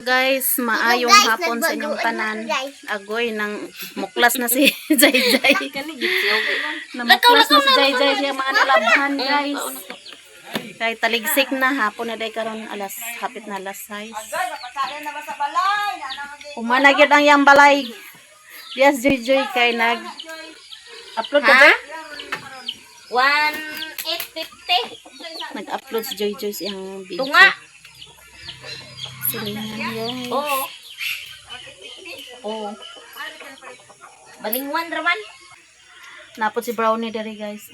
Guys, maayong hapon sa inyong tanan. Agoy nang muklas na si Jay Jay. Namuklas na si Jay Jay siya mga nalabhan, guys. Kay taligsik na hapon na day karon hapit na alas 6. Umana gyud ang yang balay. Yes, Joy Joy kay upload ka ba? 1,850. Nag-upload si Joy Joy siyang video. Tunga. Silingan, guys. Oo. Oo. Balingwan raman. Napot si Brownie dere, guys.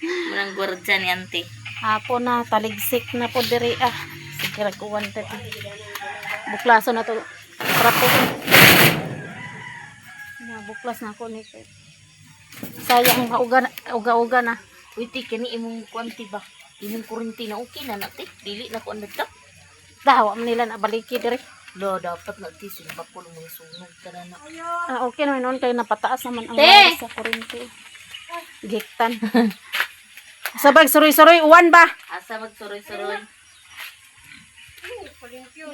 Murang gordya ni ante. Hapon na taligsik na po dere Sige kuwan ta. Buklaso na to. Trapo. Na buklas na ko ni. Sayang uga-uga na. Uy, ti, kani imong kwanti ba? Imong kurinti na okay na nati. Dili na ko ang nagtap. Dawa man nila na baliki dere. Lo, dapat na ti, sumpa ko ng mga sunog ka na. Okay naman noon kay napataas naman ang Te! oras sa kuryente. Giktan. Sabag suroy-suroy uwan ba? Asa magsuroy-suroy.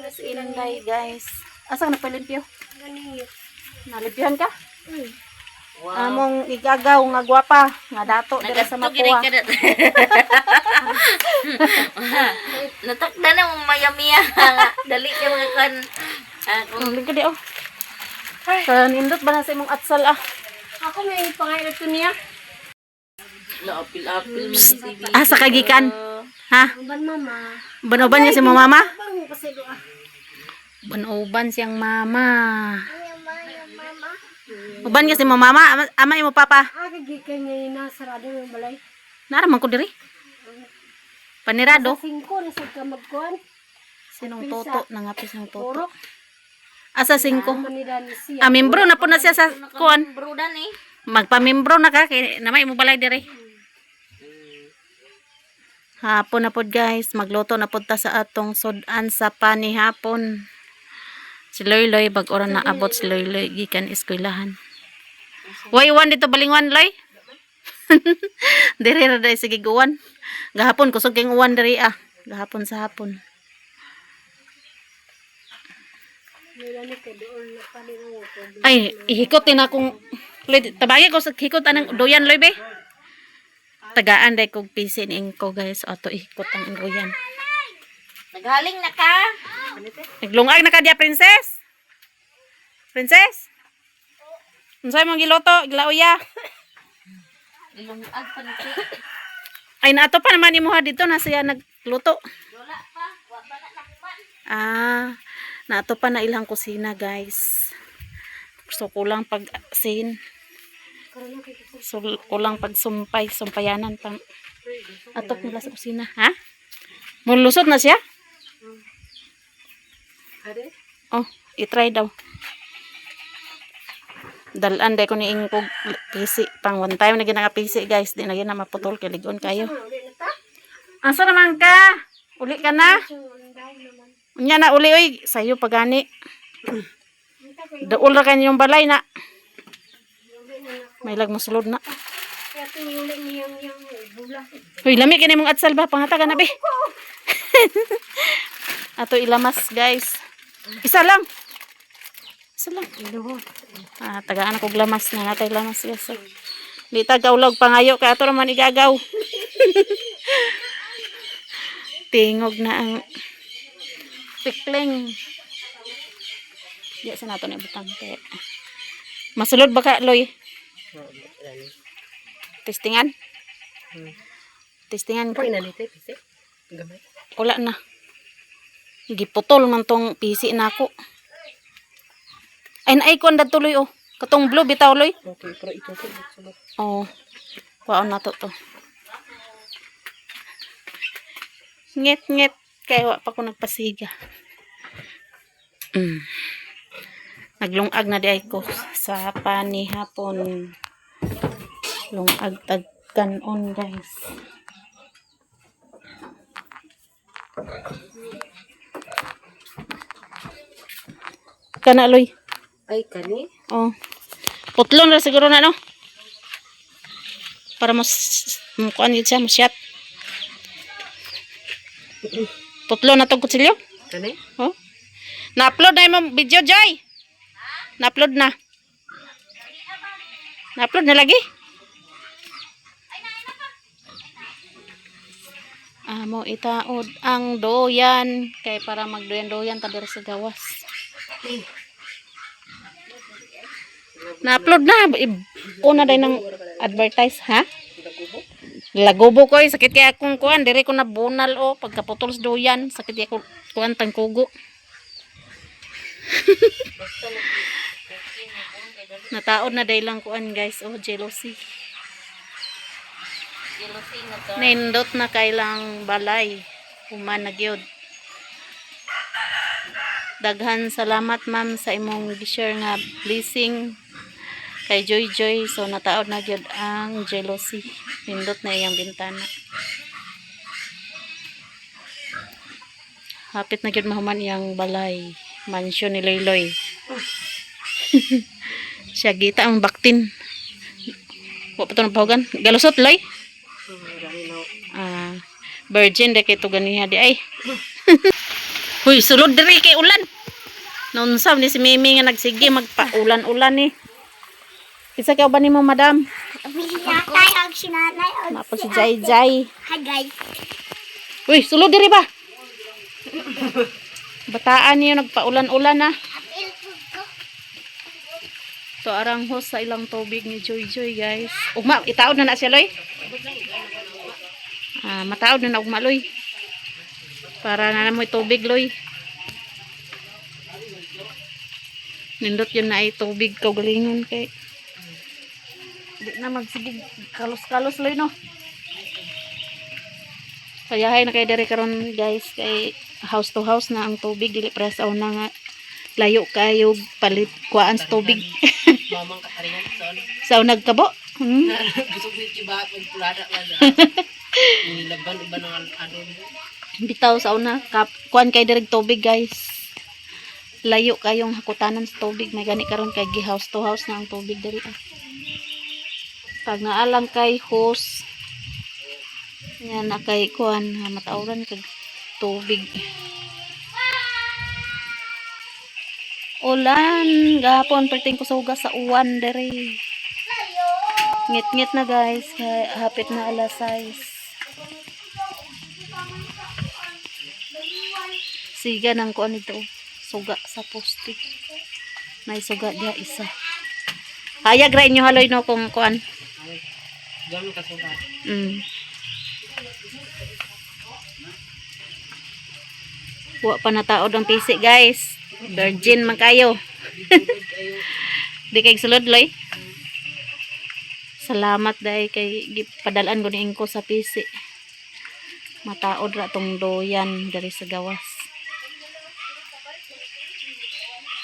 Yes, inday, guys. Asa na palimpyo? Nalimpyohan ka? Wow. Among igagaw nga gwapa nga dato dira sa Mapua. Natakda na mong mayamiya. Dali ka mga kan. Ang lingkod di Kan indot ba na sa imong atsal Ako may pangayot ko niya. Apil-apil mo si Bibi. Asa kagikan? Ha? Ban mama. Banoban niya si mo mama? Bang kasi doa. Banoban siyang mama. Uban niya si mo mama, ama imo papa. Gikan niya na sarado yung balay. Naraman ko diri. Panirado. 5 na sa kamagkuan. Sinong toto nangapis ng toto. Puro. Asa 5? Manila ni siya. Membro na po na siya sa kuan. Brudan eh. Magpamembro na ka kay namay mo balay diri. Hapon na pod, guys, magluto na pod ta sa atong sudan sa pani hapon. Si Loy bag oras na abot si Loy gikan eskwelahan. Way one dito balingwan Loy. Diri ra day sige guwan. Gahapon kusog kay uwan diri Gahapon sa hapon. Ay, ihikot din akong Loy, tabagi ko sa hikot anang doyan Loy be. Tagaan day kog pisin ko, guys. Ato ihikot ang doyan. Naghaling na ka. Naglungag na ka dia, princess. Princess? Unsay mong giloto, gilaoya? Ilungag pa nito. Ay naato pa naman imuha dito na siya nagluto. Wala pa. Wa pa na nakuman. Naato pa na ilang kusina, guys. So kulang pag-sin. So kulang sumpayanan pang atok nila sa kusina. Ha? Mulusot na siya? Oh, i-try daw. Dalan day ko ni ingkog pisi pang one time na ginaka-pisi, guys. Di na gina maputol kay ligon kayo. Asa naman ka? Uli ka na? Unya na uli oy, sayo pagani. Daul ra kanyo yung balay na. May lag mosulod na. Uy, lami kini mong atsal ba? Pangatagan na be. Ato ilamas, guys. Isa lang. Tagaan ako glamas na natay lamas, guys. Di tagawlag pangayo kay ato naman igagaw. Tingog na ang pikling. Di sa nato na butang kay. Masulod ba ka, Loy? Testingan? Testingan ko. Wala na. Giputol man tong pisi na ako. Ay naikon da tuloy Katong blue bitaw Loy. Okay, pero ito Oh. Kuwaon na to. Ngit kay wa pa ko nagpasiga. Naglungag na di ay ko sa pani hapon. Lungag tagkanon, guys. Kana Loy. Ay, kani? Oh. Putlon ra siguro na no. Para mas kuan yun siya, masyat. Putlo na tong kutsilyo? Kani? Oh. Na-upload na yung video, Joy. Na-upload na. Na-upload na lagi. Amo itaod ang doyan kay para magdoyan-doyan ta diri sa gawas. Na-upload na. Una day ng advertise, ha? Lagubo ko, sakit kaya akong kuan, diri ko na bunal o pagkaputol sa doyan, sakit kaya ako kuan tangkugo. Nataod na day lang kuan guys, oh jealousy. Jealousy na to. Nindot na kailang balay, human na gyud. Daghan salamat ma'am sa imong gi-share nga blessing kay Joy Joy, so nataod na gyud ang jealousy. Nindot na iyang bintana. Hapit na gyud mahuman iyang balay, mansyon ni Loyloy. Siya gita ang baktin. Wa pa to napahugan. Galusot Loy. Virgin de kay to ganiha di ay. Huy, sulod diri kay ulan. Nonsam ni si Mimi nga nagsige magpa-ulan-ulan ni. Isa ka ba nimo madam? Sinatay ang sinanay. Napa si Jai Jai. Hi guys. Uy, sulod diri ba? Bataan niyo nagpa-ulan-ulan na. Apil food ko. So arang host sa ilang tubig ni Joy Joy guys. Ugma, itaod na siya Loy. Mataod na ugma Loy. Para na mo tubig Loy. Nindot yun na ay tubig kaugalingon kay di na magsigig kalos-kalos Loy no. Kayahay na kay dere karon guys kay house to house na ang tubig dili press na nga layo kayo palit kuan sa tubig. Mamang kataringan Sa nagkabo. Gusto ko iba pag pulada man. Nilaban iba ng adon. Bitaw sa una kuan kay dere tubig guys. Layo kayong hakutanan sa tubig may gani karon kay gi house to house na ang tubig diri. Pag naalang kay hose yan na kay kuan matauran kag tubig. Ulan gahapon perting ko sa hugas sa uwan dere. Ngit-ngit na guys kay hapit na alas 6. Siga nang kuan ito suga sa poste. May suga dia isa. Hayag ra inyo haloy no kung kuan. Diyan ka suga. Wa pa nataod ang pisi guys. Virgin man kayo. Di kay sulod Loy. Salamat dahil kay padalan ko ni Inko sa pisi. Mataod ra tong doyan dari sa gawas.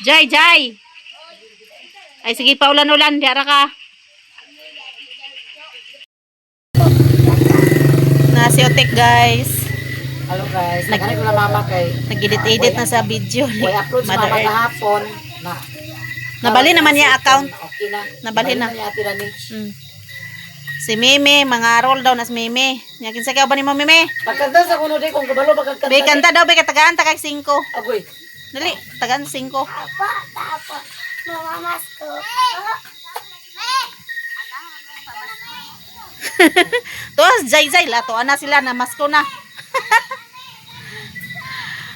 Jai Jai. Ay sige pa ulan-ulan di ara ka. Na si Otek guys. Hello guys, nagkani ko na mama kay Nag-edit na sa video ni way upload sa Mother mama Earth. kahapon na Nabali naman niya account. Okay na. Nabali na. niya tira ni. Si Mimi, mga roll daw na si Mimi. Yakin sa ka ba ni mo Mimi? Pagkanta sa kuno di kung kabalo pagkanta. Be kanta daw, be katagaan takag 5. Agoy. Dali, tagaan 5. Apa, apa. Mamamas ko. Tuwas Jai Jai lato ana sila na masko na.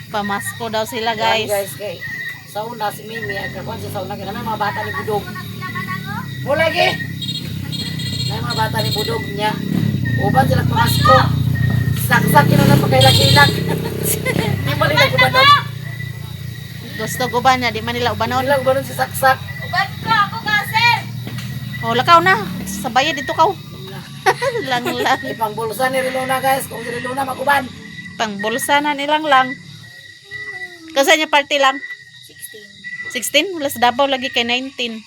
Pamasko daw sila guys. Guys kay sauna si Mimi ang kakon sa sauna kay na mga bata ni Budog. Mo lagi. Na mga bata ni Budog niya. Uban sila pamasko. Saksak kino na pagkailak-ilak. Di mo nila kubanon. Gusto ko ba na di man nila ubanon. Nila kubanon si saksak. Uban ko ako ka sir. Oh, lakaw na. Sabay dito kaw. lang. Ipang bulsa ni Riluna guys. Kung si Riluna makuban. Pang bulsa na nilang lang. Kasi niya party lang. 16. 16? Wala sa Davao lagi kay 19.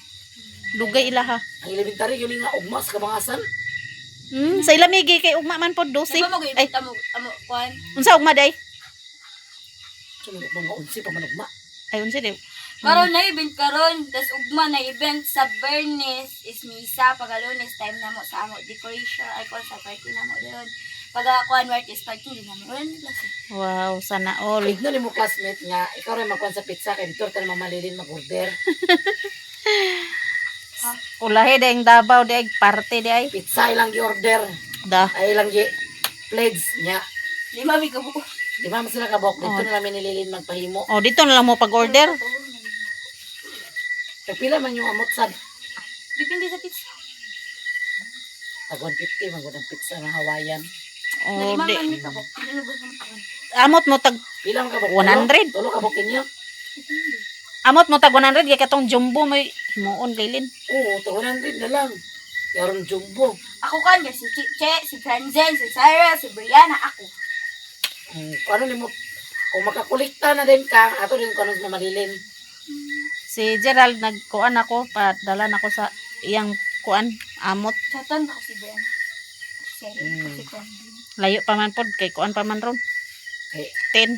Dugay ila ha. Ang elementary yun nga ugmas kabangasan. Sa ilamigi kay ugma man pod 12. Diba mag-ibig Ay, amo kuan? unsa ugma day? So mga unsi pa man ugma. Ay unsa day? Karon na event karon, tas ugma na event sa Bernes is misa pagalunes time na mo sa amo decoration ay kon sa party na mo doon. Pag ako ang artist, pag tuloy namin, wala nila siya. Wow, sana all. Tignan mo classmate nga, ikaw rin magkuhan sa pizza, kaya dito tayo mamalilin mag-order. Ulahi dahing Davao dahing parte dahing. Pizza ilang gi-order, Da. ay ilang gi-pledge niya. Di mami ka buko. Di ba sila kabok, dito na namin nililin magpahimo. Oh, dito na lang mo pag-order. Pagpila man yung amot sad. Depende sa pizza. Tag 150, magod ang pizza na Hawaiian. Oh, Mami di. ka buko. Ano ba ang kawan? Amot mo tag Pila man kabok? 100. Tulo kabok inyo? amot mo tag 100 kay katong jumbo may himuon kailin. Oo, tag 100 na lang. Yaron jumbo. Ako kanya, si Chiche, si Franzen, si Sarah, si Brianna, ako. Ano ni mo? Kung makakulikta na din ka, ato din ko nung mamalilin. Si Gerald nagkuan ako, padala nako sa iyang kuan amot. Chatan ako si Brianna. Si Sarah, si Franzen. Layo pa man pod kay kuan pa man ron. Okay. 10.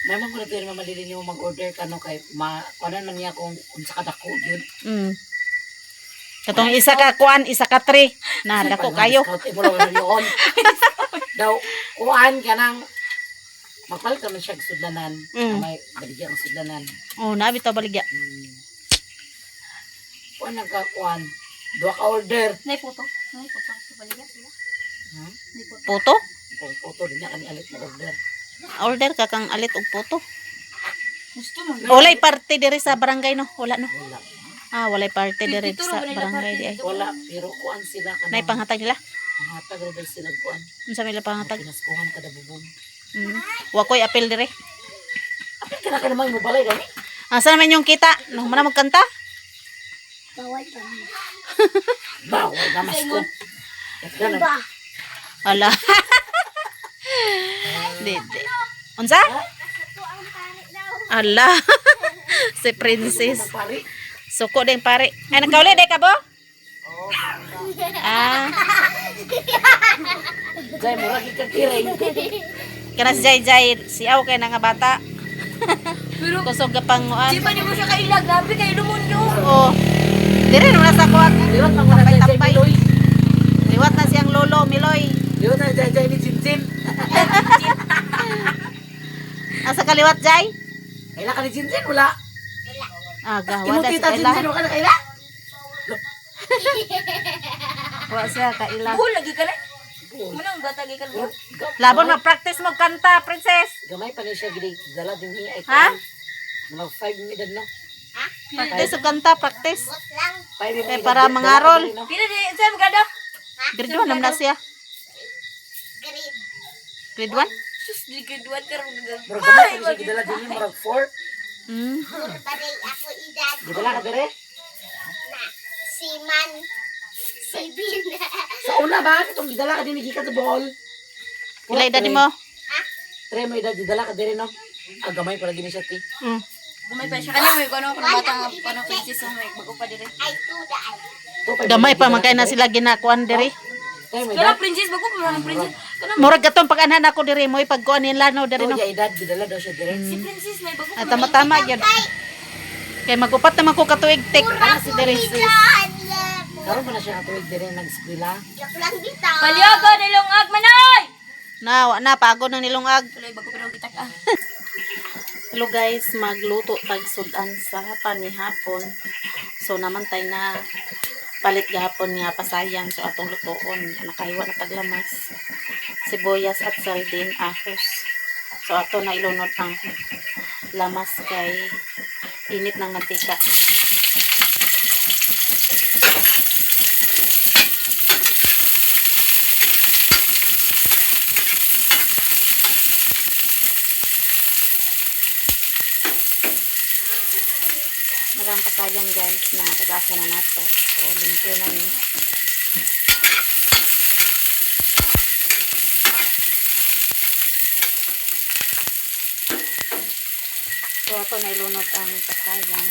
Naman ko na din mamalilin yung mag-order ka no kay kuanan man niya kung sa kadako yun. Katong isa ka kuan, isa ka 3 na dako kayo. Scout mo lang yun. Daw, kuan ka nang magpalit ka man siya ng sudlanan. May baligyan ang sudlanan. Oh, nabi to baligya. Kuan nagkakuan. Dua ka order. Nay photo. Nay photo. Sa balikat sila. Nay photo. Puto? Kung photo din niya kani alit na order. Order ka kang alit og puto. Gusto mo. Walay parte diri sa barangay no. Wala no. Wala. Walay parte diri Dito sa ro ba nila barangay parte di ay. dito? Wala, pero kuan sila ka Nay panghatag nila. Panghatag rin sila kuan. Unsa may panghatag? Pinaskuhan kada bubong. Wa koy apil diri. Apil ka na ka naman mo balay gani? Asa naman yung kita? Nung mana magkanta? Bawal pa mo. Bawal na mas ko. Ganun. Ba? Ala. Dede. Unsa? Ito ang pare daw. Ala. Si Princess. Pari. Suko din pare. Ay nagkauli day ka bo? Ah, Jay mo lagi ka kiring. kana si Jay Jay siaw kay nga bata. Pero, Kusog gapanguan. di ba di mo siya kailag? Grabe kayo lumunyo. Oh. Dire na sa kuat. Liwat man ko na Jay Tampay. Miloy. Liwat na siyang lolo Miloy. Liwat na Jay ni Jinjin. Asa kaliwat Jay? Kaila ka ni Jinjin wala. Aga, wala Imutita siya Jinjin kaila. wala ka kaila. Wa siya kaila. Buhol lagi ka lang. Munang bata lagi ka lang. Labon mag-practice mo kanta, princess. Gamay pa ni siya gidi dala din niya ay. Ha? Mga 5 minutes no. Practice og kanta, practice. Bot lang. 5 minutes. Kay para mangarol. Pila di, saan maganda? Grade 1 naman na siya. Grade. Grade 1? Sus, di graduate ka rin. Pero gamay pa ni siya gidala din niya mga 4. Puro baday ako edad. Gidala ka dire? Na. Si Man. Si Bin. Sa una ba itong gidala ka din ni gikan sa bohol? Pila edad mo? Tre mo edad gidala ka dire no. Gamay pa lagi ni siya ti. Gumay pa siya. Kanya may kano kung bata nga, kano princess ang may bago pa dire. Ay, tudaan. Gamay pa man kay na sila ginakuan diri. Tre mo Kano edad. princess, bago pa ng princess. Kano Murag katong pag-anhan ako diri mo pagkuan nila no diri no. Ya edad gidala daw siya dire. si princess may bago Ay pa. tama-tama gyud. Kay magupat naman ko katuig tik si diri. Tudaan. Karon pa na siya katuig dire nag-eskwela. Yak lang dito. Palyago nilong agmanay! Na pagod nang nilungag. Tuloy, bago pa daw gitak ah. Hello guys, magluto tag sudan sa panihapon. So naman tay na palit gahapon nga pasayan so atong lutoon nakahiwa na taglamas. Sibuyas at sardin ahos. So ato na ilunod ang lamas kay init ng mantika. Magang pasayan guys na tagasa na nato. So limpyo na ni. So ato na ilunod ang pasayan.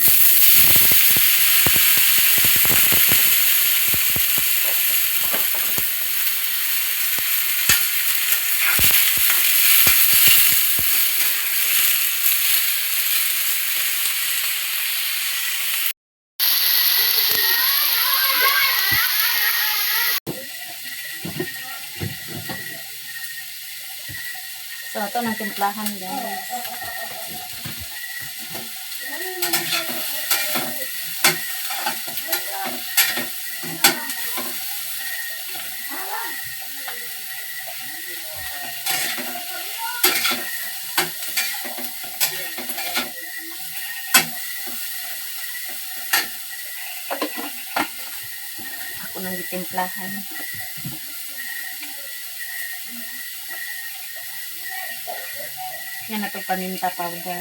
Ito ng timplahan, guys. Ako nang gitimplahan. Yan na ito paminta powder.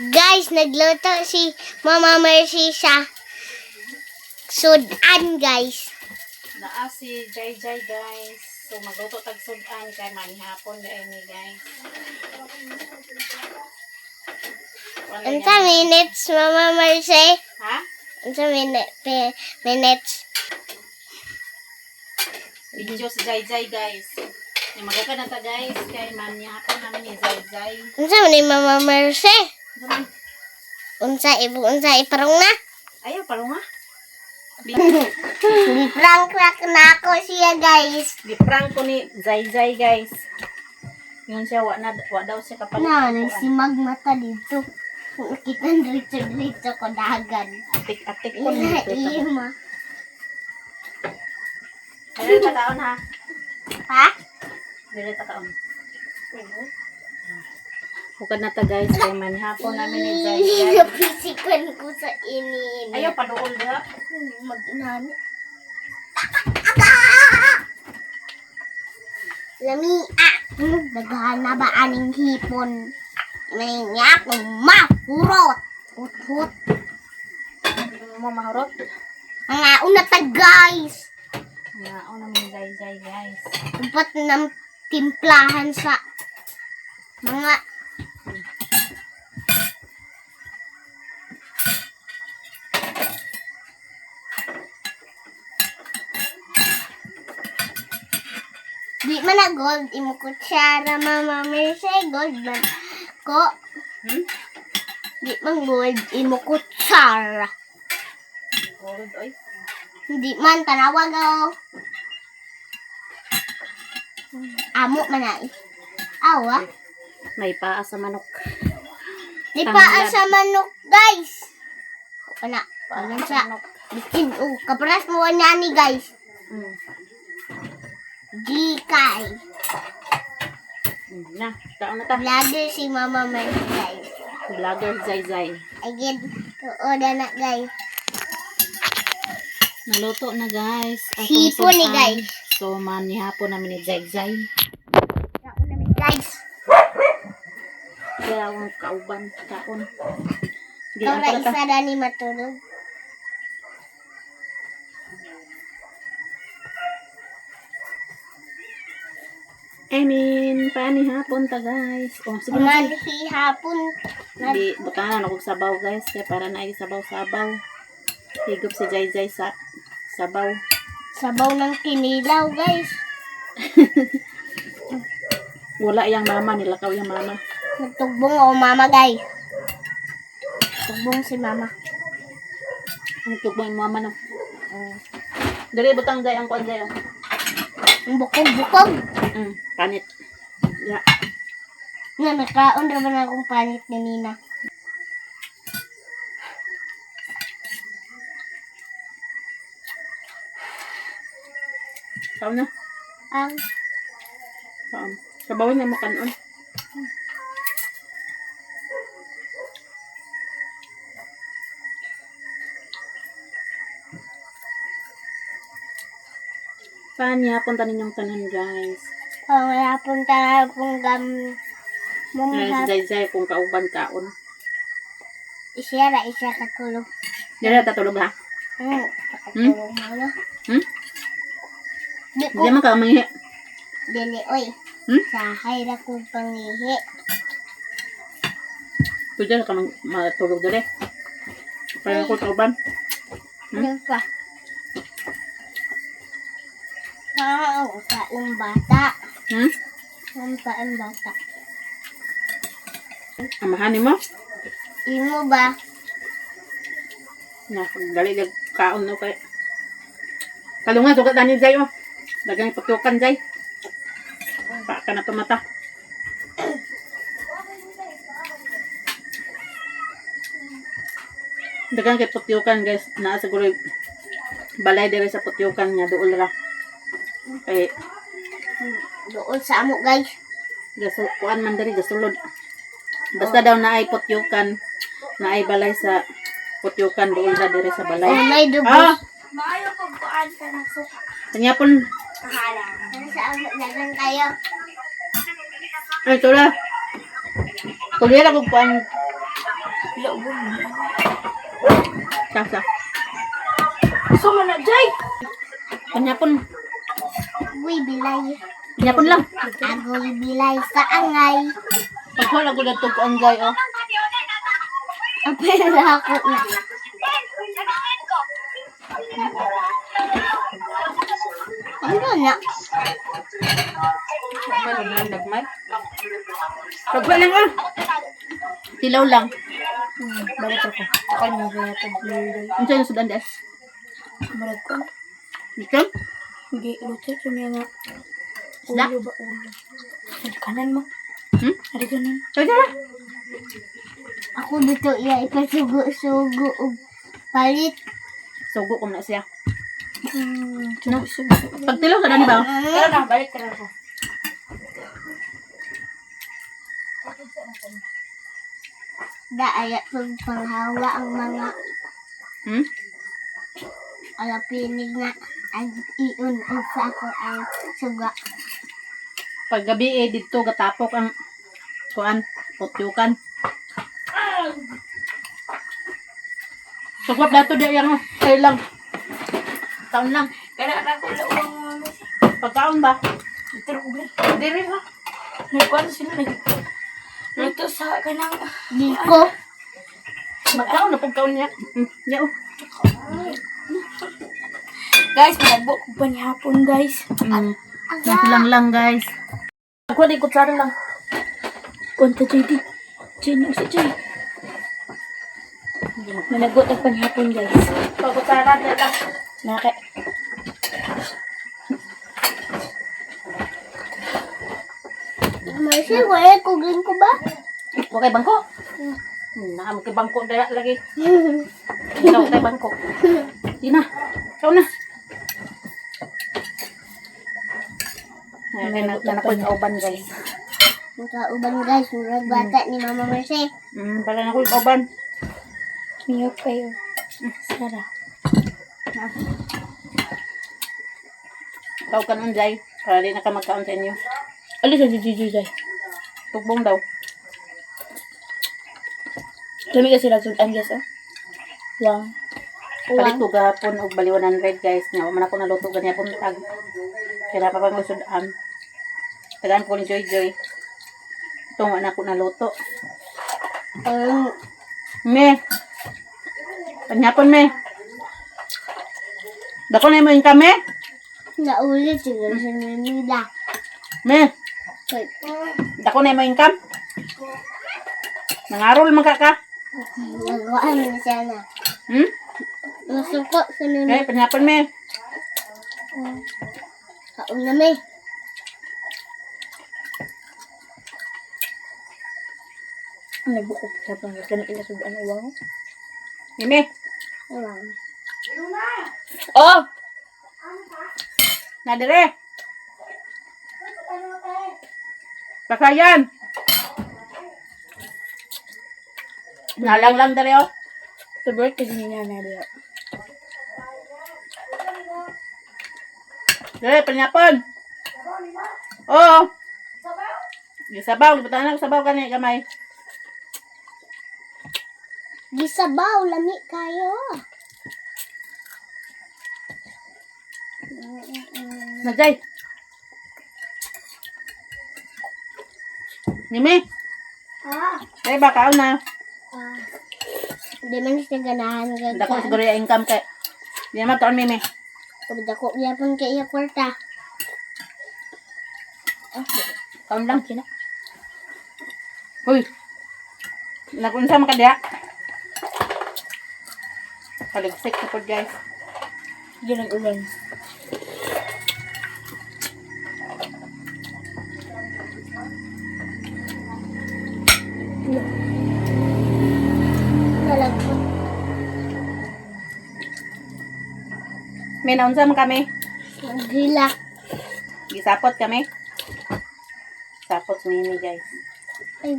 Guys, nagluto si Mama Mercy sa sudan, guys. Naa si Jai Jai, guys. So magluto tag sudan kay manihapon ni guys. Unsa minutes, Mama Mercy? Ha? Unsa minutes? Video si Jai Jai, guys. Yung magaka na ta, guys, kay manihapon namin ni Jai Jai. Unsa man ni Mama Mercy? Unsa iparong na? Ayaw, parang nga. Prank na ako siya, guys. Di-prank ko ni Jai Jai, guys. Yun siya, wa daw siya kapalit. Si magmata dito. Nakita dito ko dagan. Atik-atik ko ni Ima. Dili ta kaon, ha? Ha? Dili ta kaon. Bukod na ta, guys, kay manihapon namin ni Jai Jai. Napisikan ko sa ini. Ayaw, paduol diha. Magnan. Lamia. Daghana ba aning hipon? Maninya kung mapurot. Hut-hut. Mo mahurot. Mga una ta, guys. Ngaon namin Jai Jai, guys. Upat ng timplahan sa mga di man na gold imo kutsara, Mama Mercy, gold man ko. Di man gold imo kutsara. Gold, oy. Hindi man tanawag ako. Amo man ay. Awa. May paa sa manok. Di pa sa manok, guys. O na, paano sa bikin. Kaparas mo na ni, guys. Gikay. Na, kaon na ta. Vlogger si Mama Mercy, guys. Vlogger Jai Jai. Again, tuoda na, guys. Naluto na, guys. Sipo ni, guys. So, manihapon namin ni Jai Jai. Kaon namin, guys. Kaya akong kauban, kaon. Di Ikaw ang na pala ta. isa na ni matulog. Panihapon ta, guys. Oh, sige na. Manhihapon. Di, butanan ako sabaw, guys. Kaya para na sabaw-sabaw. Higop si Jai Jai sa sabaw. Sabaw ng kinilaw, guys. Wala yung mama, nilakaw yung mama. Nagtugbong ako, Mama, guys. Tugbong si Mama. Ang tugma yung mama, no? Dali, butang Jai ang kuan Jai. Ang bukog-bukog. Panit. Ya. Na, nakaon naman akong panit ni Nina. Kaon na. Ang Kaon. Sabawin na mo kanon. Panihapon ta ninyong tanan, guys. pangalapon tayo pong gam Si mumhap. Jai Jai kung kauban kaon. Isya katulog. Dili ta tulog, ha? Katulog mo na. Di ko. Hindi man ka mangihi. Dili, oy. Hmm? Sahay na kong pangihi. Pwede ka matulog dali. Kaya ko tauban. Ano pa? Ang kain bata. Hmm? Ang kain bata. Amahan mo? Imo ba? Na, dali dag kaon no kay. Kalungan sugat ani jay oh. Dagang ipatukan jay. Pa ka na tumata. Dagang kay putyukan guys, naa siguro balay dire sa putyukan nga duol ra. Kay Doon sa amo guys. gasul kuan man diri gasulod. Basta daw naay putyukan, naay balay sa putyukan duol ra dire sa balay. May dugo. Ah, Maayo pag kuan ka ng suka. kanya pun Pahala. Ano sa amo dagan kayo? ay tula. Kulira ko kuan sa. So man na jay. Kanya pun Uy, bilay. lang. Agoy bilay sa angay. Pag wala ko na tugan jay oh. Apela ako na. Ano na? Dagmay. Pagwa lang ah. Tilaw lang. Balik ako. Ako niya kaya tagluloy. Ano sa'yo sudan des? Balik ko. Ito? Hindi, luto ko niya nga. Isda? Ulo ba ulo? Ay, kanan mo. Hmm? Ay, kanan. Sa'yo na. Ako dito iya ipasugo-sugo og palit. Sugo ko na siya. No. Pag tilaw ka na ba? Tara na, balik ka na ako. Daaya pag panghawa ang mga Hmm? alapinig nga ag iun sa ako ang suga. Pag gabi eh, dito gatapok ang kuan, putyukan. Sugwap dato di yang kayo lang. Taon lang. Kaya na ako na uwang mami. Pagkaon ba? Ito ko ba? Diri ba? Nagkuhan sila lagi. Luto sa kanang... Di ko. Magkaon na pagkaon niya. Yaw. Guys, malabo ko pa ni hapon guys. Nasilang lang guys. Ako na ikot sarang lang. Punta JD. Jane, sa Jane. Managot ang panghapon guys. Pagkutsaran na lang. Naka. Marcy, wala kugin ko ba? Okay bangko? Naam kay bangko dala lagi. Ikaw kay bangko. Di na. Ikaw na. Ay, na ko kauban guys. Ang kauban guys, murag bata ni Mama Marcy. Pala na ko kauban. Miyok kayo. Sara. Ikaw ka nun, Jai. Para di na ka magkaon sa inyo. Alis sa Jiju Jai. Tugbong daw. Dami kasi nagsudan guys oh. Wow. Palit ko gahapon og bali 100 guys. Nga man ako naluto ganyapon tag. Kaya pa pang sudan. Tagaan ko ni Joy Joy. Ito nga na ako naluto. Me. Panyapon me. Dako na mo yung kame? Naulit siguro sa nila. Me. Dako na mo yung kam? Nangarol man ka ka? Nagawaan na siya na. Hmm? Masuko sa nila. Okay, panyapon me. Kaon na may. Nagbuko sa pang ganun ila sudan uwang. Mimi. Oh. Nadire. Pakayan. Nalang lang dali oh. Sa birthday niya na diya. Dali, panyapon. Oo. Sabaw, libutan na sabaw ka ni kamay. Gisabaw, lami kayo. Na, Jay. Mimi. Jay, baka na. Di man siya ganahan ng Dako siguro yung income kay. Di naman taon, Mimi. Dako niya pun kay iya kwarta. Taon lang. Uy. Nakunsa mo ka diya. Paligsik na po, guys. Hindi nag-ulan. Nalagpot. May naunsa mo kami. Naghila. Gisapot kami. Sapot si Mimi, guys. Ay,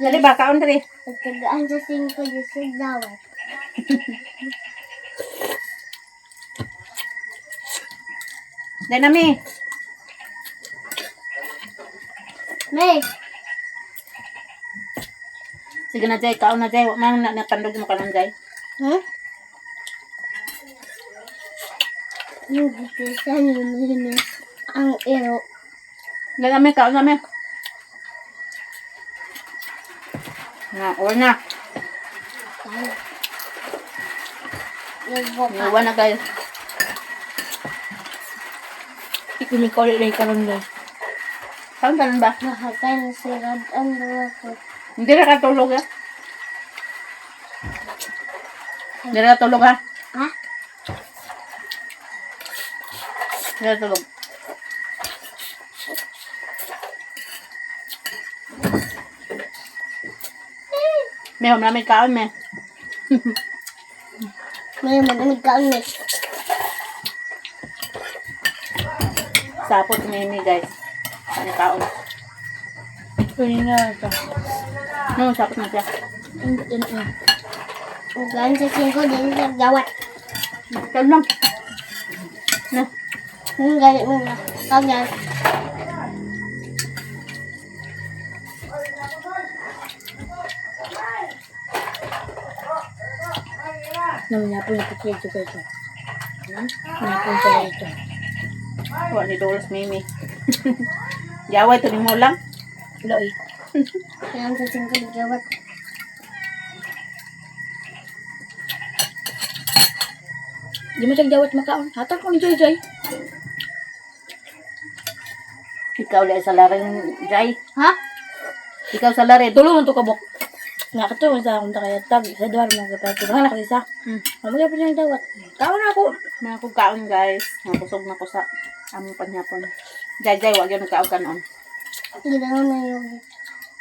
Dali ba, kaon dali. nagtagaan sa 5 di sa dawat. Dali na, Mi. May, Sige na, Jay. Kaon na, Jay. Huwag mang natandog mo ka lang, Jay. yung gitisan yun ang ero. Dali na, Mi. Kaon na, Mi. Na, uwan na. Nagboka. Uwan na, guys. Ikumik ulit na ikaroon guys. Kaon ka lang ba? Nakakay na si Rod ang luwa ko. Hindi na katulog, ha? Hindi na katulog, ha? Ha? Hindi na katulog. May maraming kaon, may. May malamig ka ulit. Sapot si Mimi, guys. May kaon. Pwede na ito. No, sapot na siya. Ugan sa 5 din sa dawat. Kaon lang. Na. Yung galit mo na. Kagyan. Namanyapo yung pagkito ko ito. Namanyapo siya ito. Wala ni Dolos, Mimi. Yaway, ito ni mo lang. Loy. Yan sa 5 di dawat. Di mo siyang dawat makaon. Hatag ko ni Joy Joy. Ikaw ulit sa laring, Jay. Ha? Ikaw sa larin. Tulungan to kabok. Nakatulong sa akong takaya tag. Sa duwar mga kapatid. Baka nakasisa. Mamagay pa siyang dawat. Kaon ako. Mga kong kaon, guys. Nakusog na ko sa among panyapon. Jay, Jay, wag yun nagkaon kanon. Ginawa na yung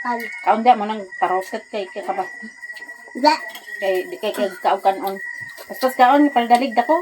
kal. Kaon di mo nang parosket kay ka ba? Da. Kay di kay kaon kanon. Basta kaon, paldalig dako.